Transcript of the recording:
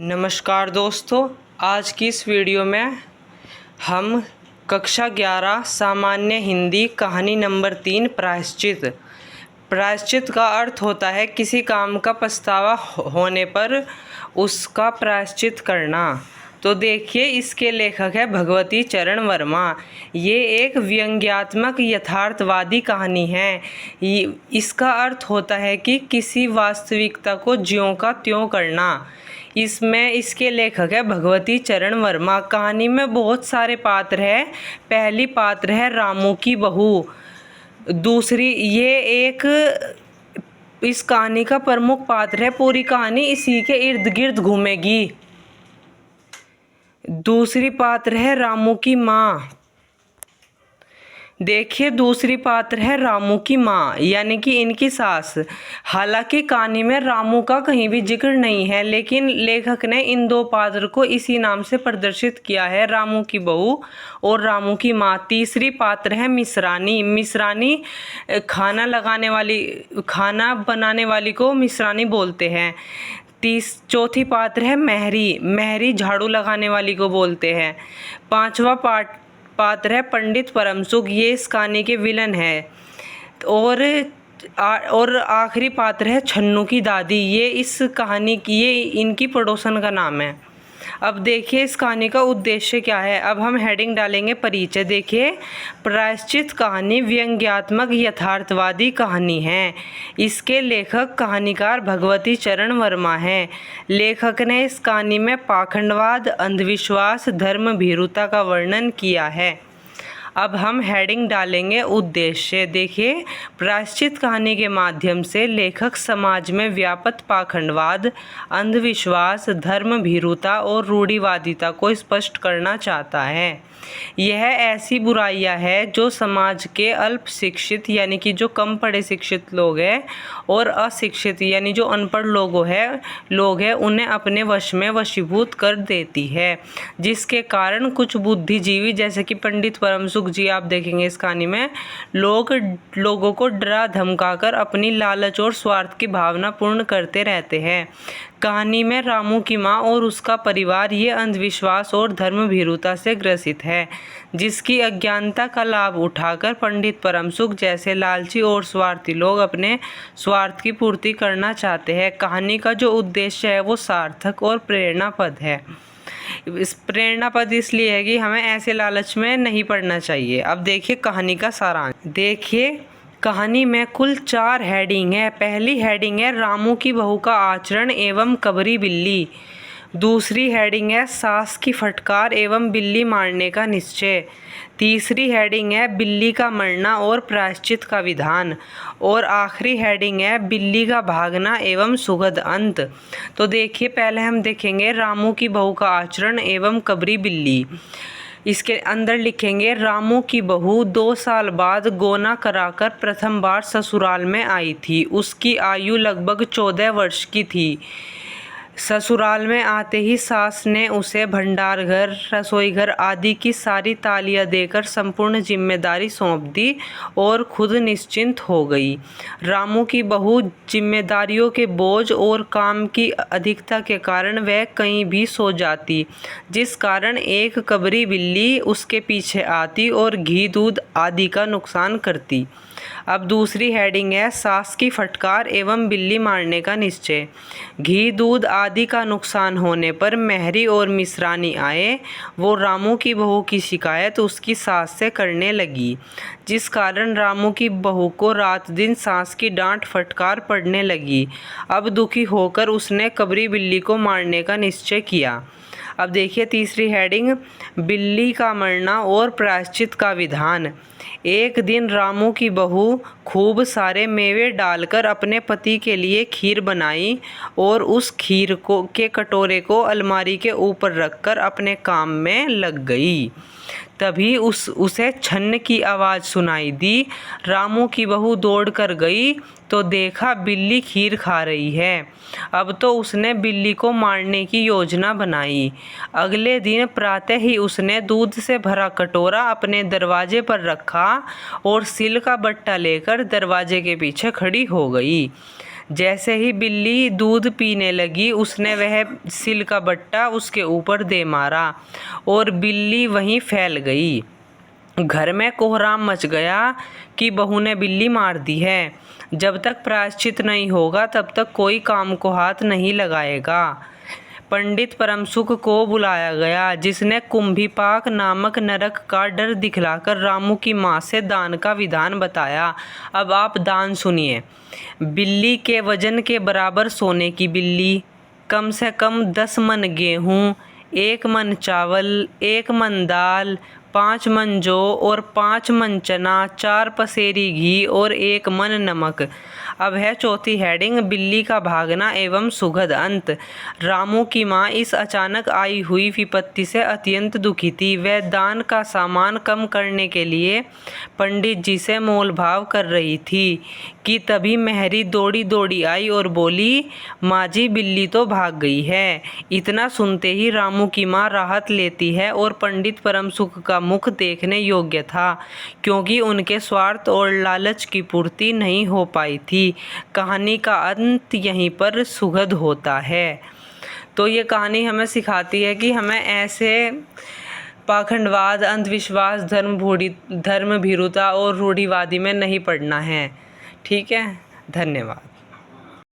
नमस्कार दोस्तों, आज की इस वीडियो में हम कक्षा 11 सामान्य हिंदी कहानी नंबर 3 प्रायश्चित। प्रायश्चित का अर्थ होता है किसी काम का पछतावा होने पर उसका प्रायश्चित करना। तो देखिए, इसके लेखक है भगवती चरण वर्मा। ये एक व्यंग्यात्मक यथार्थवादी कहानी है। इसका अर्थ होता है कि किसी वास्तविकता को ज्यों का त्यों करना। इसमें इसके लेखक है भगवती चरण वर्मा। कहानी में बहुत सारे पात्र हैं। पहली पात्र है रामू की बहू। दूसरी, ये एक इस कहानी का प्रमुख पात्र है। पूरी कहानी इसी के इर्द गिर्द घूमेगी। दूसरी पात्र है रामू की माँ। देखिए, दूसरी पात्र है रामू की माँ, यानी कि इनकी सास। हालांकि कहानी में रामू का कहीं भी जिक्र नहीं है, लेकिन लेखक ने इन दो पात्र को इसी नाम से प्रदर्शित किया है, रामू की बहू और रामू की माँ। तीसरी पात्र है मिश्रानी। मिश्रानी खाना बनाने वाली को मिश्रानी बोलते हैं। चौथी पात्र है महरी। महरी झाड़ू लगाने वाली को बोलते हैं। पांचवा पात्र है पंडित परमसुख। ये इस कहानी के विलन है। और आखिरी पात्र है छन्नू की दादी। ये इस कहानी की इनकी पड़ोसन का नाम है। अब देखिए, इस कहानी का उद्देश्य क्या है। अब हम हेडिंग डालेंगे परिचय। देखिए, प्रायश्चित कहानी व्यंग्यात्मक यथार्थवादी कहानी है। इसके लेखक कहानीकार भगवती चरण वर्मा हैं। लेखक ने इस कहानी में पाखंडवाद, अंधविश्वास, धर्म भीरुता का वर्णन किया है। अब हम हेडिंग डालेंगे उद्देश्य। देखिए, प्रायश्चित कहानी के माध्यम से लेखक समाज में व्याप्त पाखंडवाद, अंधविश्वास, धर्म भीरुता और रूढ़िवादिता को स्पष्ट करना चाहता है। यह ऐसी बुराइयां हैं जो समाज के अल्प शिक्षित यानी कि जो कम पढ़े शिक्षित लोग हैं और अशिक्षित यानी जो अनपढ़ लोग हैं उन्हें अपने वश में वशीभूत कर देती है, जिसके कारण कुछ बुद्धिजीवी जैसे कि पंडित परमसुख जी, आप देखेंगे इस कहानी में, लोगों को डरा धमकाकर अपनी लालच और स्वार्थ की भावना पूर्ण करते रहते हैं। कहानी में रामू की माँ और उसका परिवार ये अंधविश्वास और धर्म भीरुता से ग्रसित है, जिसकी अज्ञानता का लाभ उठाकर पंडित परमसुख जैसे लालची और स्वार्थी लोग अपने स्वार्थ की पूर्ति करना चाहते हैं। कहानी का जो उद्देश्य है वो सार्थक और प्रेरणापद है। इस प्रेरणापद इसलिए है कि हमें ऐसे लालच में नहीं पड़ना चाहिए। अब देखिए कहानी का सारांश। देखिए, कहानी में कुल 4 हेडिंग है। पहली हेडिंग है रामू की बहू का आचरण एवं कबरी बिल्ली। दूसरी हेडिंग है सास की फटकार एवं बिल्ली मारने का निश्चय। तीसरी हेडिंग है बिल्ली का मरना और प्रायश्चित का विधान। और आखिरी हेडिंग है बिल्ली का भागना एवं सुखद अंत। तो देखिए, पहले हम देखेंगे रामू की बहू का आचरण एवं कबरी बिल्ली। इसके अंदर लिखेंगे, रामू की बहू 2 साल बाद गोना कराकर प्रथम बार ससुराल में आई थी। उसकी आयु लगभग 14 वर्ष की थी। ससुराल में आते ही सास ने उसे भंडार घर, रसोई घर आदि की सारी तालियां देकर संपूर्ण जिम्मेदारी सौंप दी और खुद निश्चिंत हो गई। रामू की बहू जिम्मेदारियों के बोझ और काम की अधिकता के कारण वह कहीं भी सो जाती, जिस कारण एक कबरी बिल्ली उसके पीछे आती और घी दूध आदि का नुकसान करती। अब दूसरी हेडिंग है सास की फटकार एवं बिल्ली मारने का निश्चय। घी दूध आदि का नुकसान होने पर महरी और मिश्रानी आए। वो रामू की बहू की शिकायत उसकी सास से करने लगी, जिस कारण रामू की बहू को रात दिन सास की डांट फटकार पड़ने लगी। अब दुखी होकर उसने कबरी बिल्ली को मारने का निश्चय किया। अब देखिए तीसरी हेडिंग, बिल्ली का मरना और प्रायश्चित का विधान। एक दिन रामू की बहू खूब सारे मेवे डालकर अपने पति के लिए खीर बनाई और उस खीर के कटोरे को अलमारी के ऊपर रखकर अपने काम में लग गई। तभी उसे छन्न की आवाज़ सुनाई दी। रामू की बहू दौड़कर गई तो देखा बिल्ली खीर खा रही है। अब तो उसने बिल्ली को मारने की योजना बनाई। अगले दिन प्रातः ही उसने दूध से भरा कटोरा अपने दरवाजे पर रखा और सिल का बट्टा लेकर दरवाजे के पीछे खड़ी हो गई। जैसे ही बिल्ली दूध पीने लगी उसने वह सिल का बट्टा उसके ऊपर दे मारा और बिल्ली वहीं फैल गई। घर में कोहराम मच गया कि बहू ने बिल्ली मार दी है। जब तक प्रायश्चित नहीं होगा तब तक कोई काम को हाथ नहीं लगाएगा। पंडित परमसुख को बुलाया गया, जिसने कुंभीपाक नामक नरक का डर दिखलाकर रामू की माँ से दान का विधान बताया। अब आप दान सुनिए। बिल्ली के वजन के बराबर सोने की बिल्ली, कम से कम 10 मन गेहूँ, 1 मन चावल, 1 मन दाल, 5 मन जौ और 5 मन चना, 4 पसेरी घी और 1 मन नमक। अब है चौथी हेडिंग, बिल्ली का भागना एवं सुखद अंत। रामू की माँ इस अचानक आई हुई विपत्ति से अत्यंत दुखी थी। वह दान का सामान कम करने के लिए पंडित जी से मोल भाव कर रही थी कि तभी मेहरी दौड़ी दौड़ी आई और बोली, माँ जी बिल्ली तो भाग गई है। इतना सुनते ही रामू की माँ राहत लेती है और पंडित परमसुख का मुख देखने योग्य था, क्योंकि उनके स्वार्थ और लालच की पूर्ति नहीं हो पाई थी। कहानी का अंत यहीं पर सुखद होता है। तो ये कहानी हमें सिखाती है कि हमें ऐसे पाखंडवाद, अंधविश्वास, धर्म भीरुता और रूढ़िवादी में नहीं पड़ना है। ठीक है, धन्यवाद।